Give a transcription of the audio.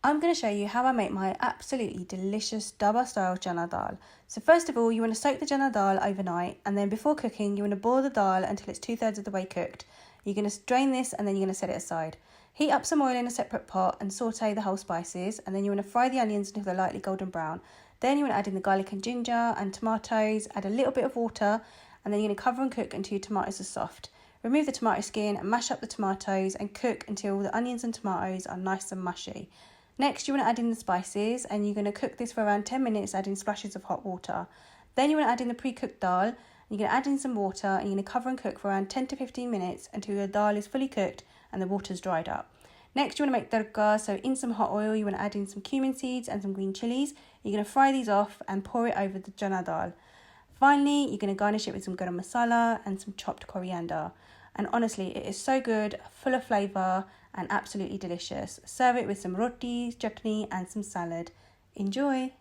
I'm going to show you how I make my absolutely delicious Dabba style Channa Daal. So first of all, you want to soak the Channa Daal overnight, and then before cooking, you want to boil the dal until it's 2/3 of the way cooked. You're going to drain this and then you're going to set it aside. Heat up some oil in a separate pot and saute the whole spices, and then you want to fry the onions until they're lightly golden brown. Then you want to add in the garlic and ginger and tomatoes, add a little bit of water, and then you're going to cover and cook until your tomatoes are soft. Remove the tomato skin and mash up the tomatoes and cook until the onions and tomatoes are nice and mushy. Next, you want to add in the spices, and you're going to cook this for around 10 minutes, adding splashes of hot water. Then you want to add in the pre-cooked dal. You're going to add in some water, and you're going to cover and cook for around 10 to 15 minutes until the dal is fully cooked and the water's dried up. Next, you want to make tadka, so in some hot oil, you want to add in some cumin seeds and some green chilies. You're going to fry these off and pour it over the Channa Daal. Finally, you're going to garnish it with some garam masala and some chopped coriander. And honestly, it is so good, full of flavour and absolutely delicious. Serve it with some rotis, chutney and some salad. Enjoy!